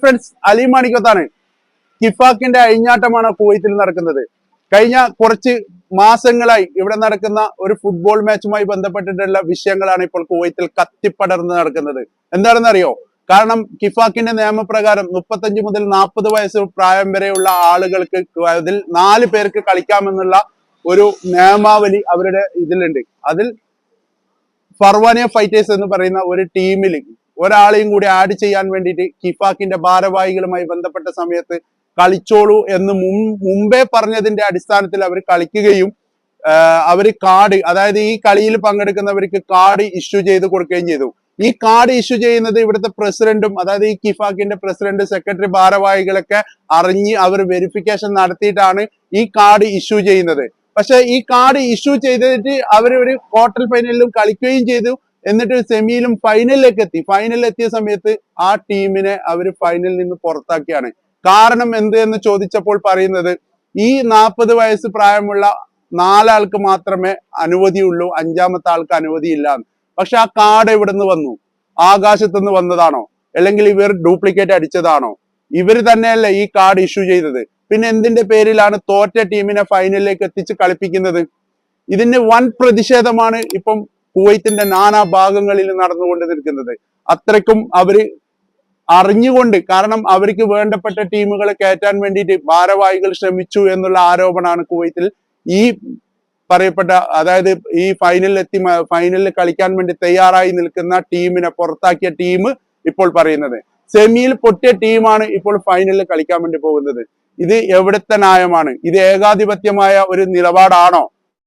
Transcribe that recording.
Friends, Ali മാണിക്കത്താണ്. കിഫാക്കിന്റെ അഴിഞ്ഞാട്ടമാണ് കുവൈത്തിൽ നടക്കുന്നത്. കഴിഞ്ഞ കുറച്ച് മാസങ്ങളായി ഇവിടെ നടക്കുന്ന ഒരു ഫുട്ബോൾ മാച്ചുമായി ബന്ധപ്പെട്ടിട്ടുള്ള വിഷയങ്ങളാണ് ഇപ്പോൾ കുവൈത്തിൽ കത്തിപ്പടർന്ന് നടക്കുന്നത്. എന്താണെന്നറിയോ? കാരണം കിഫാക്കിന്റെ നിയമപ്രകാരം 35 മുതൽ 40 വയസ്സ് പ്രായം വരെയുള്ള ആളുകൾക്ക് അതിൽ 4 പേർക്ക് കളിക്കാമെന്നുള്ള ഒരു നിയമാവലി അവരുടെ ഇതിലുണ്ട്. അതിൽ ഫർവാനിയ ഫൈറ്റേഴ്സ് എന്ന് പറയുന്ന ഒരു ടീമിൽ ഒരാളെയും കൂടി ആഡ് ചെയ്യാൻ വേണ്ടിയിട്ട് കിഫാക്കിന്റെ ഭാരവാഹികളുമായി ബന്ധപ്പെട്ട സമയത്ത് കളിച്ചോളൂ എന്ന് മുമ്പേ പറഞ്ഞതിന്റെ അടിസ്ഥാനത്തിൽ അവർ കളിക്കുകയും അവർ കാർഡ്, അതായത് ഈ കളിയിൽ പങ്കെടുക്കുന്നവർക്ക് കാർഡ് ഇഷ്യൂ ചെയ്ത് കൊടുക്കുകയും ചെയ്തു. ഈ കാർഡ് ഇഷ്യൂ ചെയ്യുന്നത് ഇവിടുത്തെ പ്രസിഡന്റും, അതായത് ഈ കിഫാക്കിന്റെ പ്രസിഡന്റ്, സെക്രട്ടറി, ഭാരവാഹികളൊക്കെ അറിഞ്ഞ് അവർ വെരിഫിക്കേഷൻ നടത്തിയിട്ടാണ് ഈ കാർഡ് ഇഷ്യൂ ചെയ്യുന്നത്. പക്ഷെ ഈ കാർഡ് ഇഷ്യൂ ചെയ്തിട്ട് അവർ ഒരു ക്വാർട്ടർ ഫൈനലിലും കളിക്കുകയും ചെയ്തു. എന്നിട്ട് സെമിയിലും ഫൈനലിലേക്ക് എത്തി. ഫൈനലിൽ എത്തിയ സമയത്ത് ആ ടീമിനെ അവർ ഫൈനലിൽ നിന്ന് പുറത്താക്കിയാണ്. കാരണം എന്ത് എന്ന് ചോദിച്ചപ്പോൾ പറയുന്നത്, ഈ 40 വയസ്സ് പ്രായമുള്ള 4 ആൾക്ക് മാത്രമേ അനുമതിയുള്ളൂ, 5ാമത്തെ ആൾക്ക് അനുമതിയില്ല. പക്ഷെ ആ കാർഡ് എവിടെ നിന്ന് വന്നു? ആകാശത്ത് നിന്ന് വന്നതാണോ? അല്ലെങ്കിൽ ഇവർ ഡ്യൂപ്ലിക്കേറ്റ് അടിച്ചതാണോ? ഇവർ തന്നെയല്ലേ ഈ കാർഡ് ഇഷ്യൂ ചെയ്തത്? പിന്നെ എന്തിന്റെ പേരിലാണ് തോറ്റ ടീമിനെ ഫൈനലിലേക്ക് എത്തിച്ച് കളിപ്പിക്കുന്നത്? ഇതിന് വൻ പ്രതിഷേധമാണ് ഇപ്പം കുവൈത്തിന്റെ നാനാ ഭാഗങ്ങളിൽ നടന്നുകൊണ്ട് നിൽക്കുന്നത്. അത്രയ്ക്കും അവര് അറിഞ്ഞുകൊണ്ട്, കാരണം അവർക്ക് വേണ്ടപ്പെട്ട ടീമുകളെ കയറ്റാൻ വേണ്ടിയിട്ട് ഭാരവാഹികൾ ശ്രമിച്ചു എന്നുള്ള ആരോപണമാണ് കുവൈത്തിൽ ഈ പറയപ്പെട്ട, അതായത് ഈ ഫൈനലിൽ കളിക്കാൻ വേണ്ടി തയ്യാറായി നിൽക്കുന്ന ടീമിനെ പുറത്താക്കിയ ടീം ഇപ്പോൾ പറയുന്നത്. സെമിയിൽ പൊട്ടിയ ടീമാണ് ഇപ്പോൾ ഫൈനലിൽ കളിക്കാൻ വേണ്ടി പോകുന്നത്. ഇത് എവിടുത്തെ ന്യായമാണ്? ഇത് ഏകാധിപത്യമായ ഒരു നിലപാടാണോ?